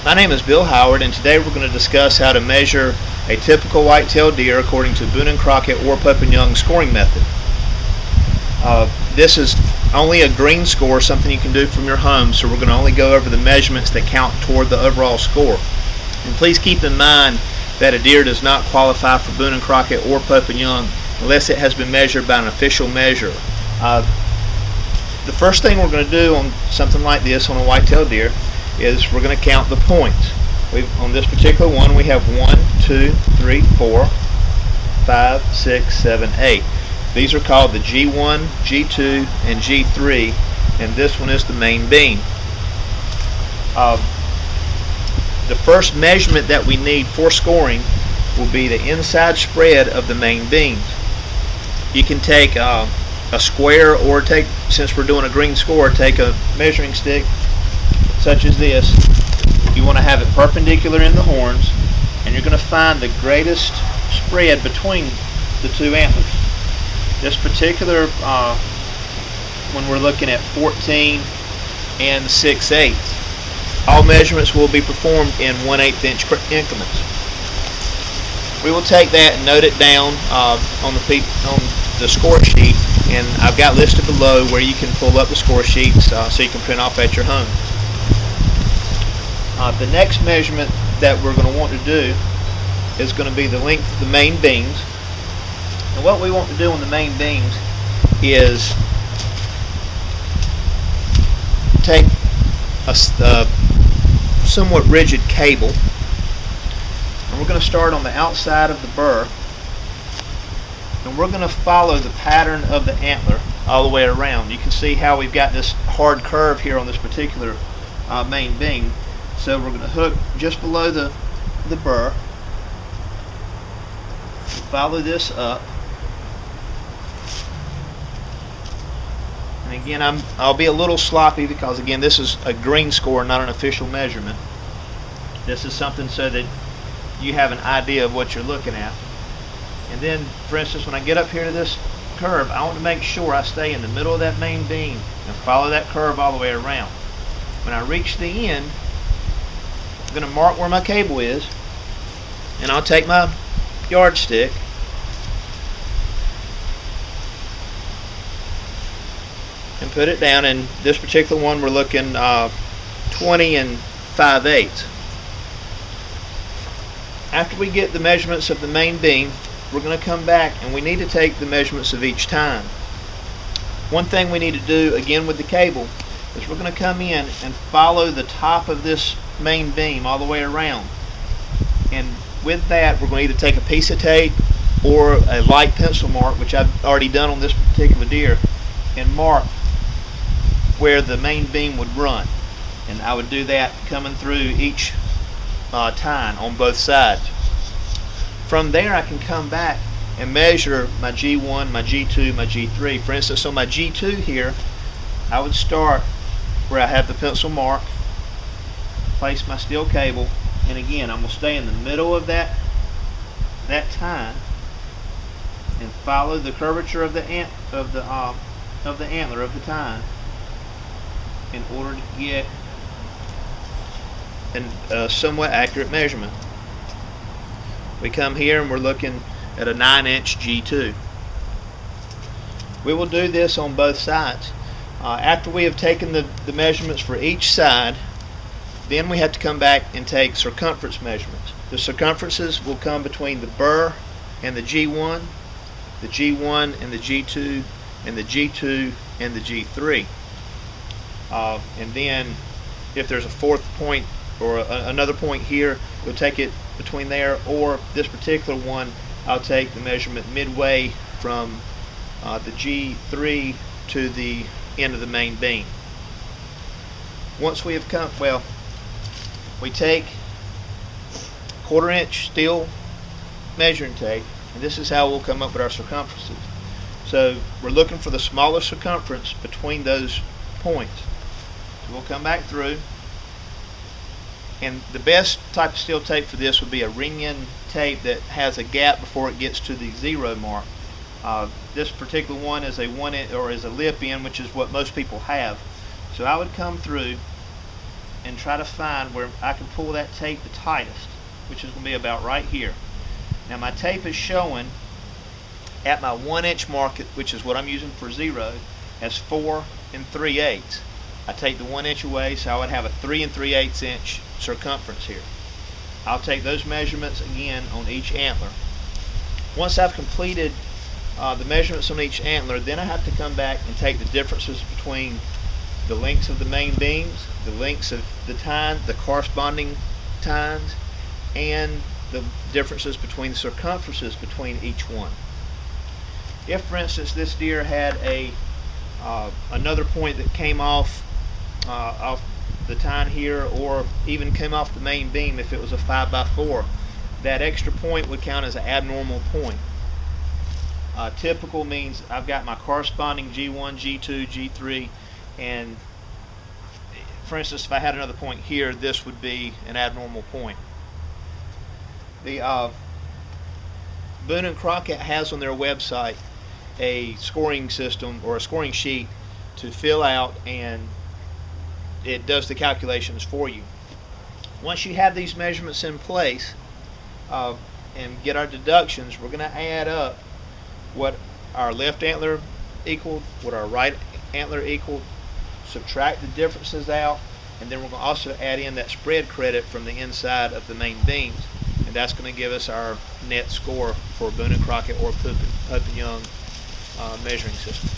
My name is Bill Howard, and today we're going to discuss how to measure a typical white-tailed deer according to Boone and Crockett or Pope and Young scoring method. This is only a green score, something you can do from your home, so we're going to only go over the measurements that count toward the overall score. And please keep in mind that a deer does not qualify for Boone and Crockett or Pope and Young unless it has been measured by an official measurer. The first thing we're going to do on something like this on a white-tailed deer is we're going to count the points. On this particular one we have 1, 2, 3, 4, 5, 6, 7, 8. These are called the G1, G2, and G3, and this one is the main beam. The first measurement that we need for scoring will be the inside spread of the main beams. You can take a square, or since we're doing a green score, take a measuring stick such as this. You want to have it perpendicular in the horns, and you're going to find the greatest spread between the two antlers. This particular, when we're looking at 14 and 6/8, all measurements will be performed in 1/8 inch increments. We will take that and note it down on the score sheet, and I've got listed below where you can pull up the score sheets so you can print off at your home. The next measurement that we're going to want to do is going to be the length of the main beams. And what we want to do on the main beams is take a somewhat rigid cable, and we're going to start on the outside of the burr, and we're going to follow the pattern of the antler all the way around. You can see how we've got this hard curve here on this particular main beam. So we're going to hook just below the burr, follow this up, and again I'll be a little sloppy because again this is a green score, not an official measurement. This is something so that you have an idea of what you're looking at. And then, for instance, when I get up here to this curve, I want to make sure I stay in the middle of that main beam and follow that curve all the way around. When I reach the end, I'm going to mark where my cable is, and I'll take my yardstick and put it down. In this particular one we're looking 20 and 5/8. After we get the measurements of the main beam, we're going to come back and we need to take the measurements of each tine. One thing we need to do again with the cable is we're going to come in and follow the top of this main beam all the way around, and with that we're going to either take a piece of tape or a light pencil mark, which I've already done on this particular deer, and mark where the main beam would run. And I would do that coming through each tine on both sides. From there I can come back and measure my G1, my G2, my G3. For instance, on my G2 here, I would start where I have the pencil mark, place my steel cable, and again I'm going to stay in the middle of that tine and follow the curvature of the antler of the tine in order to get a somewhat accurate measurement. We come here and we're looking at a 9-inch G2. We will do this on both sides. After we have taken the measurements for each side, then we have to come back and take circumference measurements. The circumferences will come between the burr and the G1, the G1 and the G2, and the G2 and the G3. And then if there's a fourth point or another point here, we'll take it between there, or this particular one I'll take the measurement midway from the G3 to the end of the main beam. Once we have come, we take 1/4 inch steel measuring tape, and this is how we'll come up with our circumferences. So we're looking for the smallest circumference between those points. So we'll come back through, and the best type of steel tape for this would be a ring-in tape that has a gap before it gets to the 0 mark. This particular one is a 1 inch, or is a lip in, which is what most people have. So I would come through and try to find where I can pull that tape the tightest, which is going to be about right here. Now my tape is showing at my 1-inch mark, which is what I'm using for 0, as 4 3/8. I take the 1 inch away, so I would have a 3 3/8 inch circumference here. I'll take those measurements again on each antler. Once I've completed the measurements on each antler, then I have to come back and take the differences between the lengths of the main beams, the lengths of the tine, the corresponding tines, and the differences between the circumferences between each one. If, for instance, this deer had another point that came off the tine here, or even came off the main beam, if it was a 5x4, that extra point would count as an abnormal point. Typical means I've got my corresponding G1, G2, G3, and for instance, if I had another point here, this would be an abnormal point. The Boone and Crockett has on their website a scoring system or a scoring sheet to fill out, and it does the calculations for you. Once you have these measurements in place and get our deductions, we're going to add up what our left antler equaled, what our right antler equaled, subtract the differences out, and then we're going to also add in that spread credit from the inside of the main beams, and that's going to give us our net score for Boone and Crockett or Pope and Young measuring system.